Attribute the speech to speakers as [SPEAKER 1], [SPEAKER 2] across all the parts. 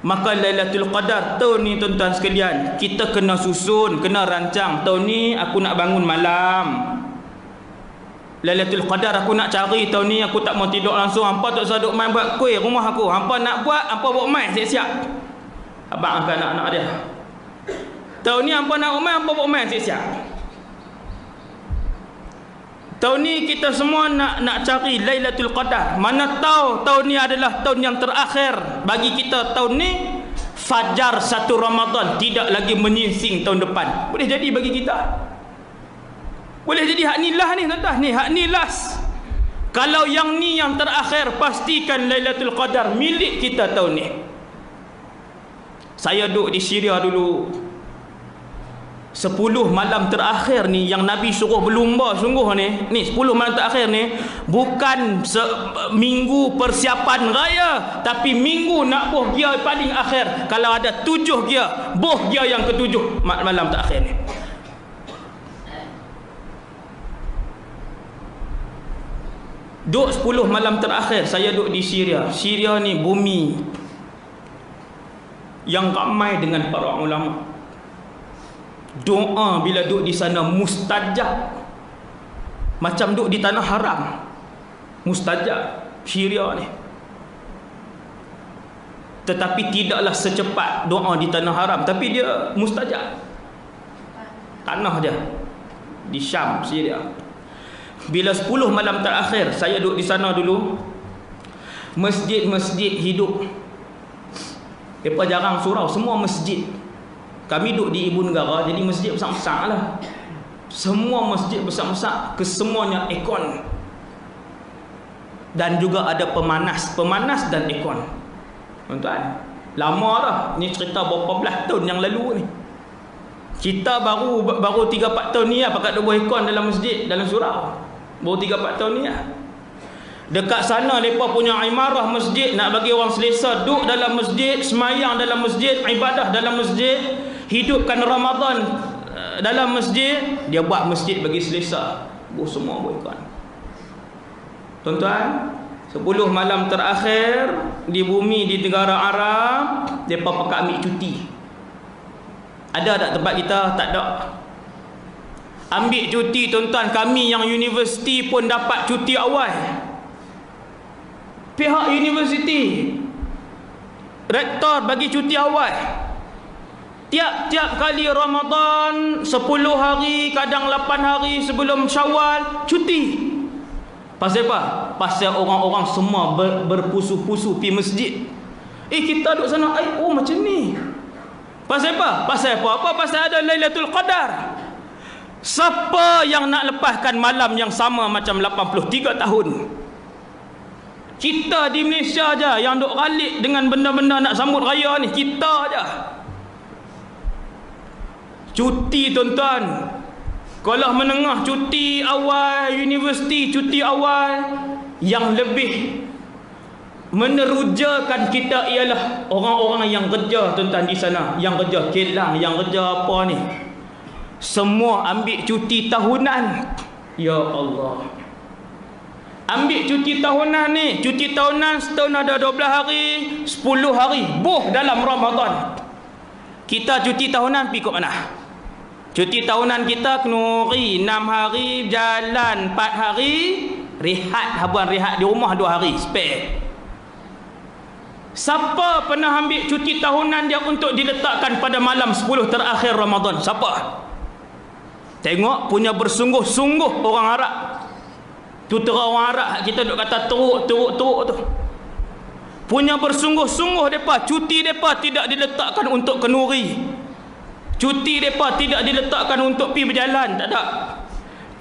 [SPEAKER 1] Maka Lailatul Qadar tahun ni tuan-tuan sekalian, kita kena susun, kena rancang. Tahun ni aku nak bangun malam, Lailatul Qadar aku nak cari. Tahun ni aku tak mau tidur langsung. Hampa tak usah duk main buat kuih rumah aku. Hampa nak buat, hampa buat main siap-siap. Abang akan anak-anak dia. Tahun ni hampa nak main, hampa buat main siap-siap. Tahun ni kita semua nak cari Lailatul Qadar. Mana tahu tahun ni adalah tahun yang terakhir bagi kita. Tahun ni fajar 1 Ramadan tidak lagi menyingsing tahun depan. Boleh jadi bagi kita. Boleh jadi hak ni lah ni tuan-tuan. Ni hak ni last. Kalau yang ni yang terakhir, pastikan Lailatul Qadar milik kita tahun ni. Saya duduk di Syria dulu. 10 malam terakhir ni yang Nabi suruh berlumba sungguh ni 10 malam terakhir ni bukan minggu persiapan raya, tapi minggu nak buh gia paling akhir. Kalau ada 7 gia, buh gia yang ke-7 malam terakhir ni. Duk 10 malam terakhir saya duduk di Syria. Syria ni bumi yang ramai dengan para ulama. Doa bila duduk di sana mustajab. Macam duduk di tanah haram. Mustajab Syria ni. Tetapi tidaklah secepat doa di tanah haram, tapi dia mustajab. Tanah dia di Syam, Syria. Bila 10 malam terakhir saya duduk di sana dulu, masjid-masjid hidup. Mereka jarang surau, semua masjid. Kami duduk di ibu negara, jadi masjid besar-besar lah. Semua masjid besar-besar, kesemuanya aircon. Dan juga ada pemanas dan aircon. Tuan-tuan, lama dah. Ni cerita berapa belas tahun yang lalu ni. Kita baru 3-4 tahun ni lah pakai dua aircon dalam masjid, dalam surau. Baru 3-4 tahun ni lah. Dekat sana mereka punya imarah masjid, nak bagi orang selesa duduk dalam masjid, semayang dalam masjid, ibadah dalam masjid, hidupkan Ramadan dalam masjid. Dia buat masjid bagi selesa. Semua bukan. Tuan-tuan, 10 malam terakhir di bumi, di negara Arab, mereka pakai ambil cuti. Ada tak tempat kita? Tak ada. Ambil cuti tuan-tuan. Kami yang universiti pun dapat cuti awal. Pihak universiti, rektor bagi cuti awal. Tiap-tiap kali Ramadan 10 hari, kadang 8 hari sebelum Syawal, cuti. Pasal apa? Pasal orang-orang semua berpusu-pusu pergi masjid. Kita duduk sana, macam ni. Pasal apa? Pasal apa? Pasal ada Lailatul Qadar. Siapa yang nak lepaskan malam yang sama macam 83 tahun? Kita di Malaysia aja yang duk ralik dengan benda-benda nak sambut raya ni. Kita aja. Cuti tuan-tuan. Kalau menengah cuti awal, universiti cuti awal, yang lebih menerujakan kita ialah orang-orang yang kerja tuan-tuan di sana, yang kerja kilang, yang kerja apa ni. Semua ambil cuti tahunan. Ya Allah. Ambil cuti tahunan ni. Cuti tahunan setahun ada 12 hari, 10 hari. Dalam Ramadan. Kita cuti tahunan pergi ke mana? Cuti tahunan kita kenuri 6 hari jalan, 4 hari rehat, habuan rehat di rumah 2 hari spare. Siapa pernah ambil cuti tahunan dia untuk diletakkan pada malam 10 terakhir Ramadan? Siapa? Tengok punya bersungguh-sungguh orang Arab. Tutera orang Arab kita duk kata teruk tu. Punya bersungguh-sungguh depa, cuti depa tidak diletakkan untuk kenuri. Cuti depa tidak diletakkan untuk pi berjalan, tak ada.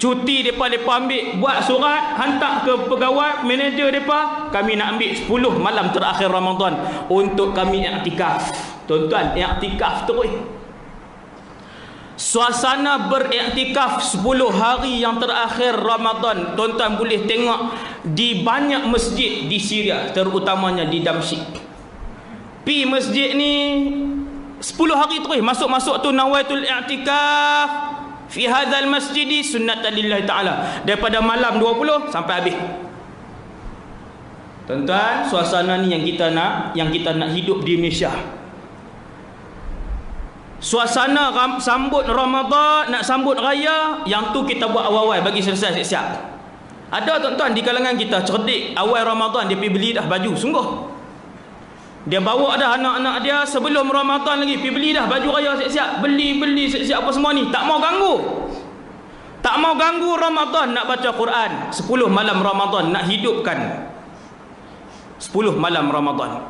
[SPEAKER 1] Cuti depa ambil, buat surat, hantar ke pegawai, manager depa, kami nak ambil 10 malam terakhir Ramadan untuk kami iktikaf. Tuan-tuan, iktikaf terus. Suasana beriktikaf 10 hari yang terakhir Ramadan, tuan-tuan boleh tengok di banyak masjid di Syria, terutamanya di Damsyik. Pi masjid ni 10 hari terus, masuk tu nawaitul i'tikaf fi hadzal masjid sunnatan lillahi ta'ala, daripada malam 20 sampai habis. Tuan-tuan, suasana ni yang kita nak hidup di Malaysia. Suasana sambut Ramadan, nak sambut raya, yang tu kita buat awal-awal bagi selesai siap-siap. Ada tuan-tuan di kalangan kita cerdik, awal Ramadan dia pergi beli dah baju, sungguh. Dia bawa dah anak-anak dia sebelum Ramadan lagi, pergi beli dah baju raya siap-siap, beli siap-siap apa semua ni, tak mau ganggu. Tak mau ganggu Ramadan, nak baca Quran 10 malam Ramadan, nak hidupkan 10 malam Ramadan.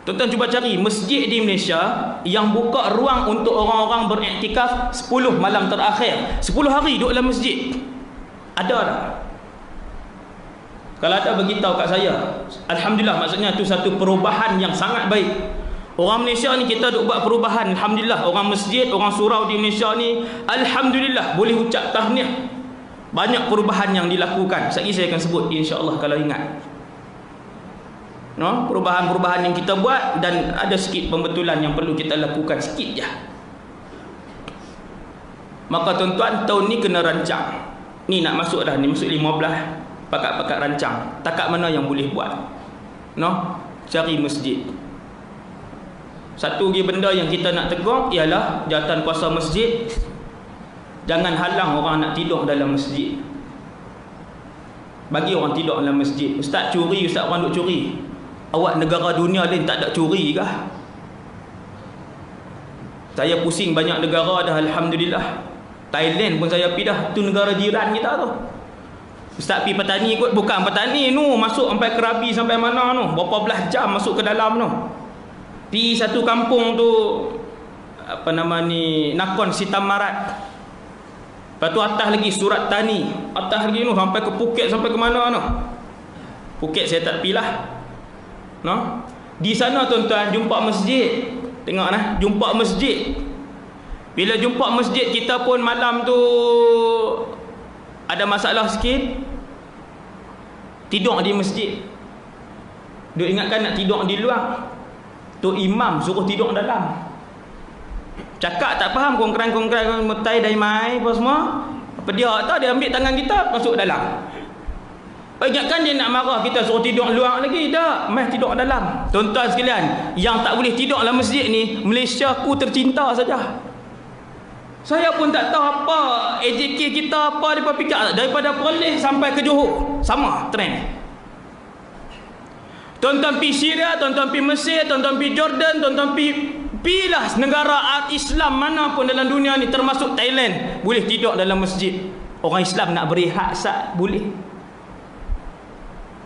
[SPEAKER 1] Tuan-tuan cuba cari masjid di Malaysia yang buka ruang untuk orang-orang beriktikaf 10 malam terakhir, 10 hari duduk dalam masjid. Ada tak? Kalau ada, beritahu kat saya. Alhamdulillah, maksudnya itu satu perubahan yang sangat baik. Orang Malaysia ni kita duk buat perubahan. Alhamdulillah, orang masjid, orang surau di Malaysia ni, alhamdulillah, boleh ucap tahniah. Banyak perubahan yang dilakukan. Sekali saya akan sebut insya-Allah kalau ingat. No, perubahan-perubahan yang kita buat, dan ada sikit pembetulan yang perlu kita lakukan sikit je. Maka tuan-tuan, tahun ni kena rancang. Ni nak masuk dah, ni masuk 15. Pakat-pakat rancang. Takat mana yang boleh buat. No, cari masjid. Satu lagi benda yang kita nak tegur ialah jawatan kuasa masjid, jangan halang orang nak tidur dalam masjid. Bagi orang tidur dalam masjid. Ustaz curi, ustaz orang duk curi. Awak negara dunia lain tak ada curi kah? Saya pusing banyak negara dah, alhamdulillah. Thailand pun saya pergi dah, tu negara jiran kita tu. Ustaz pergi petani kot, bukan petani tu, masuk sampai Krabi sampai mana tu, berapa belas jam masuk ke dalam tu. Di satu kampung tu, apa nama ni, Nakon Sitamarat. Lepas tu atas lagi Surat Tani, atas lagi tu sampai ke Phuket, sampai ke mana tu. Phuket saya tak pergi lah. No? Di sana tuan-tuan jumpa masjid. Tengok nah, jumpa masjid. Bila jumpa masjid, kita pun malam tu ada masalah sikit, tidur di masjid. Duk ingatkan nak tidur di luar, tu imam suruh tidur dalam. Cakap tak faham, kongkran-kongkran metai dai mai apa semua. Apa dia tahu, dia ambil tangan kita masuk dalam. Ingatkan dia nak marah kita suruh tidur luar lagi. Tak, mai tidur dalam. Tuan-tuan sekalian, yang tak boleh tidur dalam masjid ni, Malaysia ku tercinta saja. Saya pun tak tahu apa AJK kita, apa depa fikir, daripada Perlis sampai ke Johor sama trend. Tuan-tuan pergi Syria, tuan-tuan pergi Mesir, tuan-tuan pergi Jordan, tuan-tuan pilah negara Islam mana pun dalam dunia ni, termasuk Thailand, boleh tidur dalam masjid. Orang Islam nak berehat sat boleh.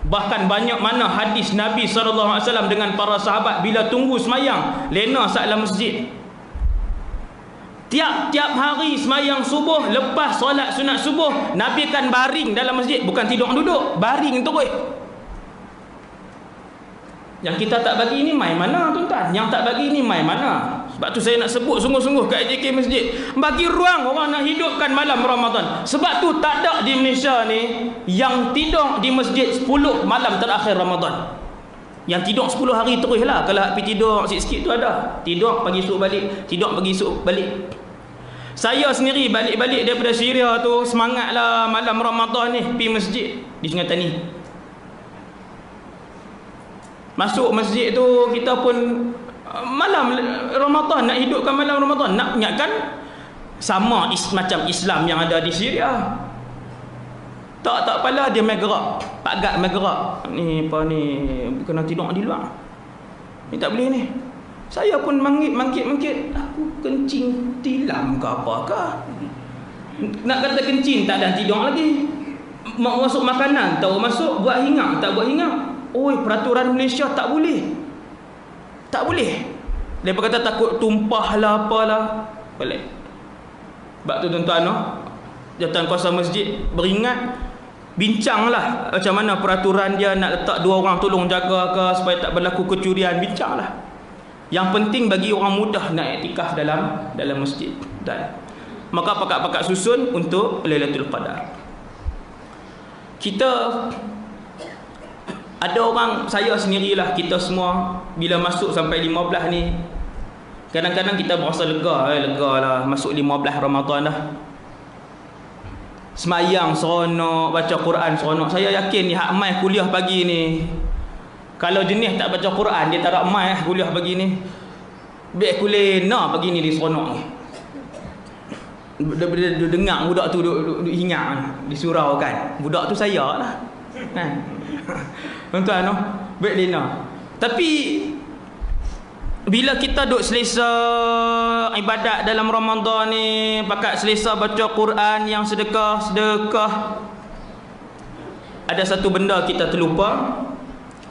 [SPEAKER 1] Bahkan banyak mana hadis Nabi SAW dengan para sahabat bila tunggu semayang, lena sat dalam masjid. Tiap-tiap hari semayang subuh, lepas solat sunat subuh, Nabi akan baring dalam masjid, bukan tidur duduk, baring terus. Yang kita tak bagi ni mai mana tuan-tuan? Yang tak bagi ni mai mana? Sebab tu saya nak sebut sungguh-sungguh kat AJK Masjid, bagi ruang orang nak hidupkan malam Ramadan. Sebab tu tak ada di Malaysia ni yang tidur di masjid 10 malam terakhir Ramadan. Yang tidur 10 hari terus lah. Kalau pergi tidur sikit-sikit tu ada. Tidur pagi esok balik, tidur pagi esok balik. Saya sendiri balik-balik daripada Syria tu, semangatlah malam Ramadan ni pergi masjid di Sungai Tani. Masuk masjid tu, kita pun malam Ramadan, nak hidupkan malam Ramadan, nak ingatkan sama macam Islam yang ada di Syria. Tak pala dia mai gerak, pagat mai gerak. Ni apa ni, kena tidur di luar. Ni tak boleh ni. Saya pun mangkit, aku kencing tilam ke apakah? Nak kata kencing tak ada, tidur lagi. Masuk makanan tahu masuk, buat hingar tak buat hingar. Oi, peraturan Malaysia tak boleh. Tak boleh. Dia berkata takut tumpah lah apalah. Balik. Sebab tu tuan-tuan, jawatan kuasa masjid beringat, bincanglah macam mana peraturan dia, nak letak 2 orang tolong jaga ke supaya tak berlaku kecurian, bincanglah. Yang penting bagi orang mudah nak iktikaf dalam masjid. Dan maka pakat-pakat susun untuk Lailatul Qadar. Kita ada orang, saya sendirilah, kita semua bila masuk sampai 15 ni, kadang-kadang kita berasa lega lah, masuk 15 Ramadan dah. Semayang seronok, baca Quran seronok. Saya yakin ni hak mai kuliah pagi ni, kalau jenis tak baca Quran, dia tak ada mai kuliah pagi ni. Baik kulena pagi ni dia seronok ni. Dia dengar budak tu duk ingat di surau kan. Budak tu saya lah. Kan? Tuan-tuan noh, baik lena. Tapi bila kita duk selesa ibadat dalam Ramadan ni, pakat selesa baca Quran yang sedekah, ada satu benda kita terlupa.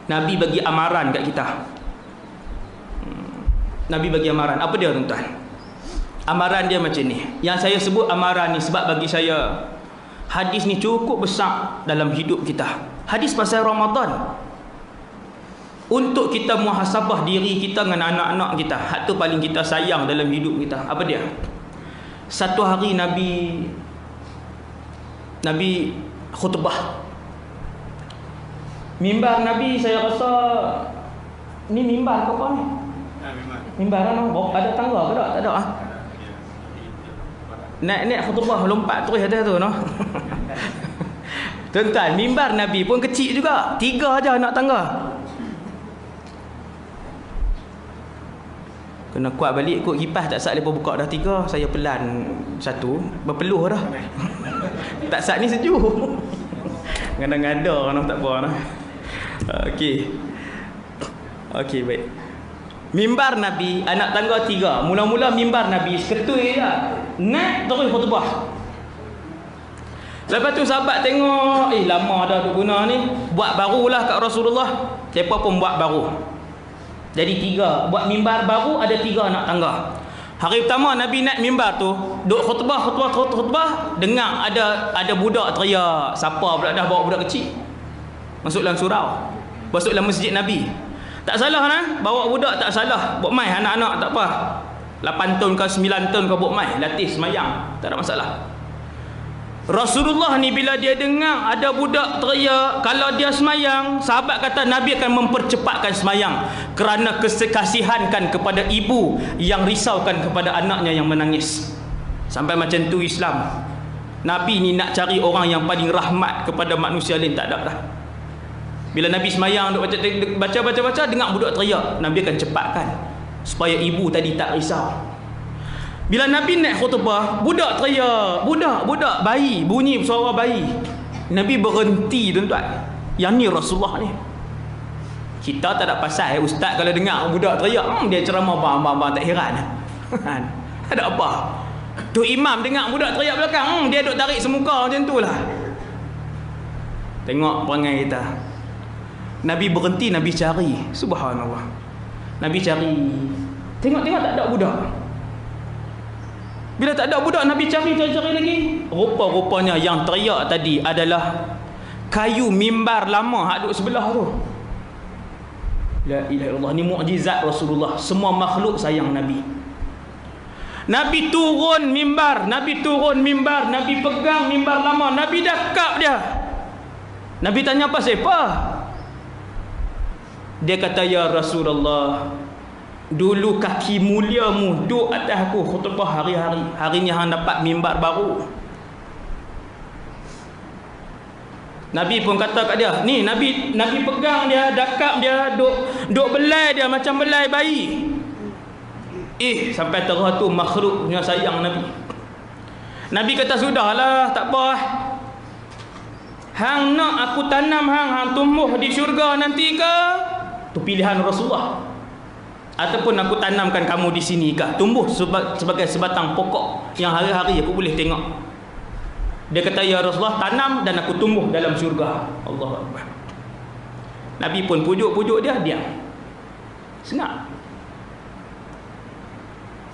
[SPEAKER 1] Nabi bagi amaran kat kita. Nabi bagi amaran. Apa dia tuan-tuan? Amaran dia macam ni. Yang saya sebut amaran ni sebab bagi saya hadis ni cukup besar dalam hidup kita. Hadis pasal Ramadan. Untuk kita muhasabah diri kita dengan anak-anak kita. Hak tu paling kita sayang dalam hidup kita. Apa dia? Satu hari Nabi khutbah. Mimbar Nabi saya rasa ni mimbar ke apa ni? Mimbar kan? Ada tangga ke tak? Tak ada ah. Naik khutbah lompat terus atas tu noh. Tuan-tuan, mimbar Nabi pun kecil juga. 3 aja nak tangga. Kena kuat balik kot kipas tak sat lepas buka dah 3. Saya pelan 1, berpeluh dah. Tak sat ni sejuk. Ngada-ngada noh, tak apa noh. Okey. Okey, baik. Mimbar Nabi, anak tangga 3. Mula-mula mimbar Nabi ketui je. Naik terus khutbah. Lepas tu sahabat tengok, lama dah duk guna ni, buat barulah kat Rasulullah. Siapa pun buat baru. Jadi 3, buat mimbar baru, ada 3 anak tangga. Hari pertama Nabi naik mimbar tu, duk khutbah, dengar ada budak teriak. Siapa pula dah bawa budak kecil masuk dalam surau, masuk dalam masjid Nabi. Tak salah nah, bawa budak tak salah. Buat mai anak-anak tak apa. 8 tahun ke 9 tahun ke buat mai, latih semayang, tak ada masalah. Rasulullah ni bila dia dengar ada budak teriak, kalau dia semayang, sahabat kata Nabi akan mempercepatkan semayang kerana kasihankan kepada ibu yang risaukan kepada anaknya yang menangis. Sampai macam tu Islam. Nabi ni nak cari orang yang paling rahmat kepada manusia lain, tak ada dah. Bila Nabi semayang duk baca, dengar budak teriak, Nabi akan cepatkan supaya ibu tadi tak risau. Bila Nabi naik khutbah, budak teriak, budak bayi, bunyi suara bayi. Nabi berhenti tuan-tuan. Yang ni Rasulullah ni. Kita tak ada pasal ustaz kalau dengar budak teriak, dia ceramah bang tak heran. Ada apa? Tu imam dengar budak teriak belakang, dia duk tarik semuka macam tu lah. Tengok perangai kita. Nabi berhenti, Nabi cari. Subhanallah. Nabi cari. Tengok tak ada budak. Bila tak ada budak, Nabi cari lagi. Rupa-rupanya yang teriak tadi adalah kayu mimbar lama hak duk sebelah tu. La ilaha illallah, ni mukjizat Rasulullah. Semua makhluk sayang Nabi. Nabi turun mimbar, Nabi pegang mimbar lama, Nabi dakap dia. Nabi tanya apa siapa? Dia kata, ya Rasulullah, dulu kaki muliamu duduk atas aku khutbah hari-hari. Hari ni hang dapat mimbar baru. Nabi pun kata kat dia, ni Nabi pegang dia, dakap dia, duk belai dia macam belai bayi. Sampai terah tu makhluk punya sayang Nabi. Nabi kata, sudahlah, tak apa. Hang nak aku tanam hang tumbuh di syurga nanti ke? Tu pilihan Rasulullah. Ataupun aku tanamkan kamu di sini ke? Tumbuh sebagai sebatang pokok yang hari-hari aku boleh tengok. Dia kata, ya Rasulullah, tanam dan aku tumbuh dalam syurga. Allahu Akbar. Nabi pun pujuk-pujuk dia, diam. Senang.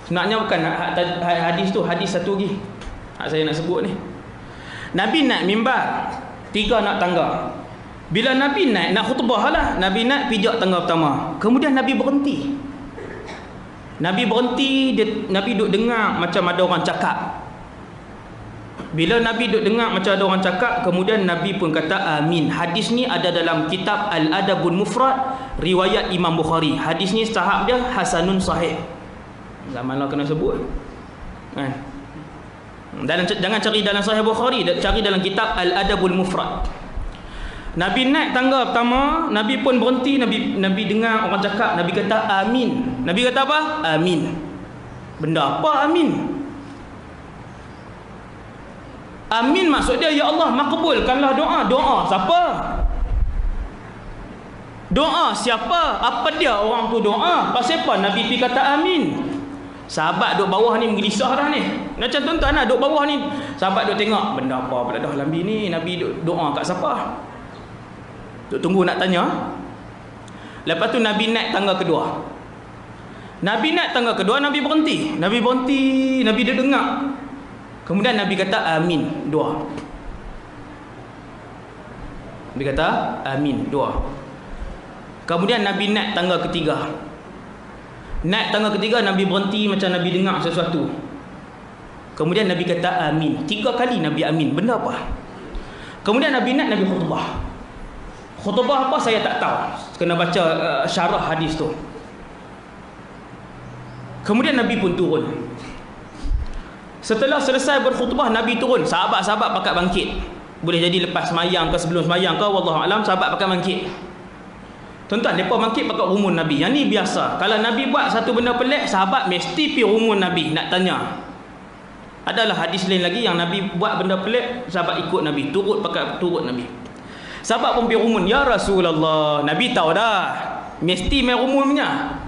[SPEAKER 1] Senangnya bukan hadis tu, hadis satu lagi hak saya nak sebut ni. Nabi naik mimbar, 3 nak tangga. Bila Nabi naik, nak khutbah lah, Nabi naik pijak tangga pertama. Kemudian Nabi berhenti. Nabi duduk dengar macam ada orang cakap. Bila Nabi duduk dengar macam ada orang cakap, kemudian Nabi pun kata amin. Hadis ni ada dalam kitab Al-Adabul Mufrad, riwayat Imam Bukhari. Hadis ni tahap dia hasanun sahih. Zaman lah kena sebut kan? Jangan cari dalam Sahih Bukhari, cari dalam kitab Al-Adabul Mufrad. Nabi naik tangga pertama, Nabi pun berhenti, Nabi dengar orang cakap, Nabi kata amin. Nabi kata apa? Amin. Benda apa amin? Amin maksud dia, ya Allah makbulkanlah doa. Doa siapa? Doa siapa? Apa dia orang tu doa? Pasal apa Nabi pergi kata amin? Sahabat duduk bawah ni menggelisah dah ni. Macam tuan-tuan lah duduk bawah ni. Sahabat duduk tengok, benda apa pula dah lambi ni? Nabi duduk doa kat siapa? Duduk tunggu nak tanya. Lepas tu Nabi naik tangga kedua. Nabi naik tangga kedua, Nabi berhenti. Nabi duduk dengar. Kemudian Nabi kata amin, doa. Nabi kata amin, doa. Kemudian Nabi naik tangga ketiga. Naik tangga ketiga, Nabi berhenti macam Nabi dengar sesuatu. Kemudian Nabi kata amin. 3 kali Nabi amin. Benda apa? Kemudian Nabi naik, Nabi khutbah. Khutbah apa saya tak tahu. Kena baca syarah hadis tu. Kemudian Nabi pun turun. Setelah selesai berkhutbah, Nabi turun. Sahabat-sahabat pakat bangkit. Boleh jadi lepas semayang ke sebelum semayang ke, wallahualam, sahabat pakat bangkit. Tuan-tuan, mereka bangkit pakai rumun Nabi. Yang ni biasa. Kalau Nabi buat satu benda pelik, sahabat mesti pergi rumun Nabi nak tanya. Adalah hadis lain lagi yang Nabi buat benda pelik, sahabat ikut Nabi, turut Nabi. Sahabat pun pergi rumun, ya Rasulullah. Nabi tahu dah, mesti main rumun punya.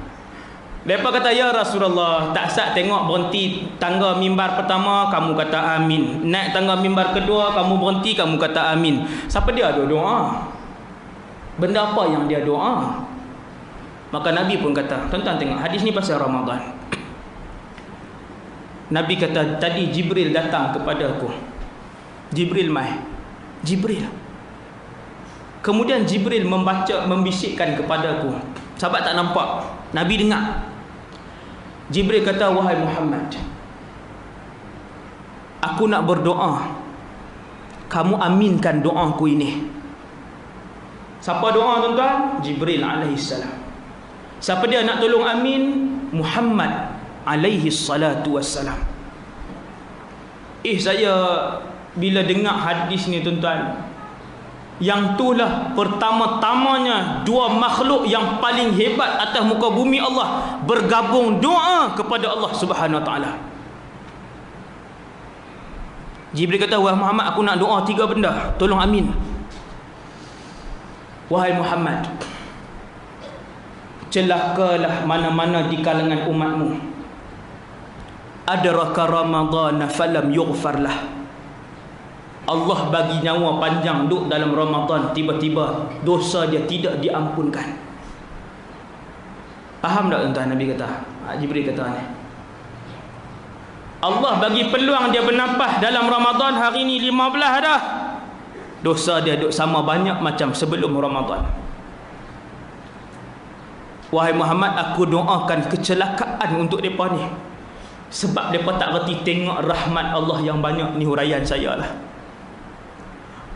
[SPEAKER 1] Mereka kata, ya Rasulullah, tak sat tengok berhenti tangga mimbar pertama, kamu kata amin. Naik tangga mimbar kedua, kamu berhenti, kamu kata amin. Siapa dia ada doa? Benda apa yang dia doa? Maka Nabi pun kata, tuan-tuan tengok, hadis ni pasal Ramadan. Nabi kata, tadi Jibril datang kepada aku. Jibril mai. Jibril. Kemudian Jibril membisikkan kepada aku. Sahabat tak nampak, Nabi dengar. Jibril kata, wahai Muhammad, aku nak berdoa, kamu aminkan doaku ini. Siapa doa tuan-tuan? Jibril alaihissalam. Siapa dia nak tolong amin? Muhammad alaihi salatu wassalam. Saya bila dengar hadis ni tuan-tuan, yang itulah pertama-tamanya dua makhluk yang paling hebat atas muka bumi Allah bergabung doa kepada Allah Subhanahu Wa Taala. Jibril kata, wahai Muhammad, aku nak doa 3 benda, tolong amin. Wahai Muhammad, celakalah mana-mana di kalangan umatmu, adraka Ramadhan falam yughfar lah. Allah bagi nyawa panjang duduk dalam Ramadan, tiba-tiba dosa dia tidak diampunkan. Faham tak tuan-tuan? Nabi kata, Jibril kata ni, Allah bagi peluang dia bernafas dalam Ramadan. Hari ni 15 dah, dosa dia duduk sama banyak macam sebelum Ramadan. Wahai Muhammad, aku doakan kecelakaan untuk mereka ni, sebab mereka tak reti tengok rahmat Allah yang banyak. Ni huraian saya lah.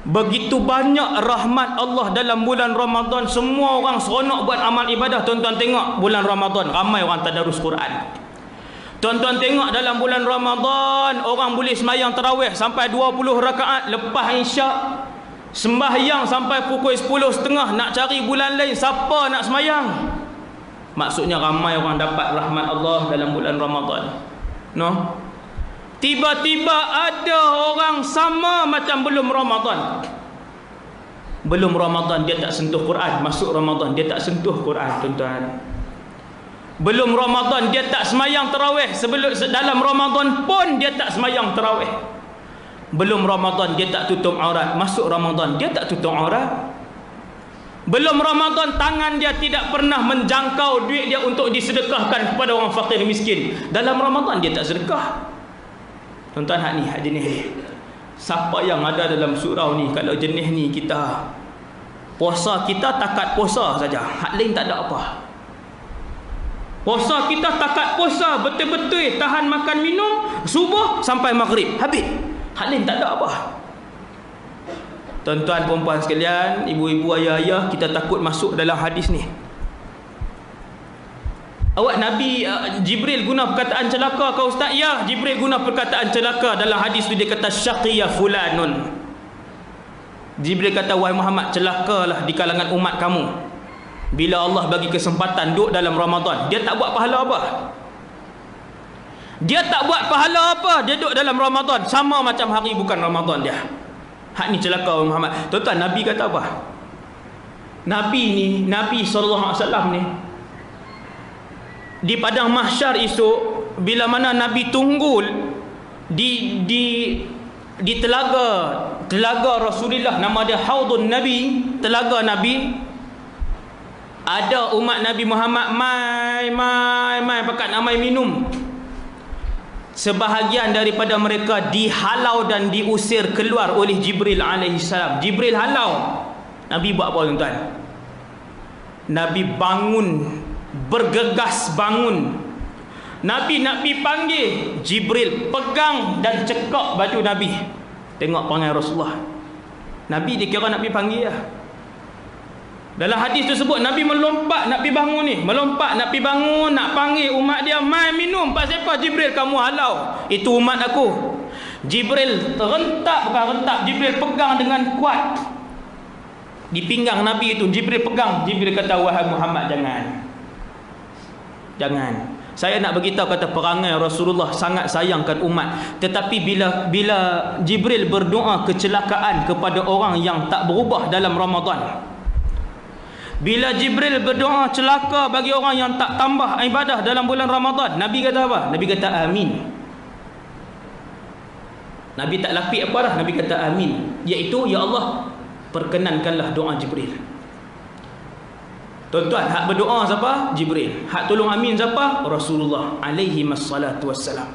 [SPEAKER 1] Begitu banyak rahmat Allah dalam bulan Ramadan. Semua orang seronok buat amal ibadah. Tuan-tuan tengok bulan Ramadan, ramai orang tadarus Quran. Tuan-tuan tengok dalam bulan Ramadan, orang boleh semayang tarawih sampai 20 rakaat. Lepas isyak, sembahyang sampai pukul 10.30. Nak cari bulan lain, siapa nak semayang? Maksudnya ramai orang dapat rahmat Allah dalam bulan Ramadan. No? Tiba-tiba ada orang sama macam belum Ramadan. Belum Ramadan dia tak sentuh Quran, masuk Ramadan dia tak sentuh Quran, tuan-tuan. Belum Ramadan dia tak semayang tarawih, sebelum dalam Ramadan pun dia tak semayang tarawih. Belum Ramadan dia tak tutup aurat, masuk Ramadan dia tak tutup aurat. Belum Ramadan tangan dia tidak pernah menjangkau duit dia untuk disedekahkan kepada orang fakir miskin. Dalam Ramadan dia tak sedekah. Tuan-tuan, hak ni, hak jenis ni. Siapa yang ada dalam surau ni, kalau jenis ni kita puasa, kita takat puasa saja, hak lain tak ada apa. Puasa kita takat puasa, betul-betul tahan makan minum subuh sampai maghrib, habis. Hak lain tak ada apa. Tuan-tuan perempuan sekalian, ibu-ibu, ayah-ayah, kita takut masuk dalam hadis ni. Awak Nabi Jibril guna perkataan celaka kau ustaz? Ya, Jibril guna perkataan celaka. Dalam hadis tu dia kata syaqiya fulanun. Jibril kata, wahai Muhammad, celakalah di kalangan umat kamu bila Allah bagi kesempatan duduk dalam Ramadan, dia tak buat pahala apa. Dia tak buat pahala apa, dia duduk dalam Ramadan sama macam hari bukan Ramadan dia. Hak ni celaka Muhammad. Tuan-tuan, Nabi kata apa? Nabi SAW ni di padang mahsyar esok, bila mana Nabi tunggul di telaga Rasulullah, nama dia Haudun Nabi, telaga Nabi, ada umat Nabi Muhammad mai pakat nak mai minum. Sebahagian daripada mereka dihalau dan diusir keluar oleh Jibril alaihissalam. Jibril halau. Nabi buat apa tuan-tuan? Nabi bangun, bergegas bangun. Nabi nak pergi panggil, Jibril pegang dan cekak baju Nabi. Tengok perangai Rasulullah. Nabi dikira nak pergi panggil lah. Dalam hadis tersebut Nabi melompat nak pergi bangun ni, melompat nak pergi bangun, nak panggil umat dia, mai minum. Pasal apa? Jibril, kamu halau. Itu umat aku. Jibril rentak, bukan rentak, Jibril pegang dengan kuat di pinggang Nabi itu. Jibril pegang. Jibril kata, wahai Muhammad, jangan. Saya nak beritahu, kata, perangai Rasulullah sangat sayangkan umat. Tetapi bila Jibril berdoa kecelakaan kepada orang yang tak berubah dalam Ramadan, bila Jibril berdoa celaka bagi orang yang tak tambah ibadah dalam bulan Ramadan, Nabi kata apa? Nabi kata amin. Nabi tak lapik apa dah, Nabi kata amin, iaitu ya Allah, perkenankanlah doa Jibril. Tuan-tuan, hak berdoa siapa? Jibril. Hak tolong amin siapa? Rasulullah alaihi wassalatu wassalam.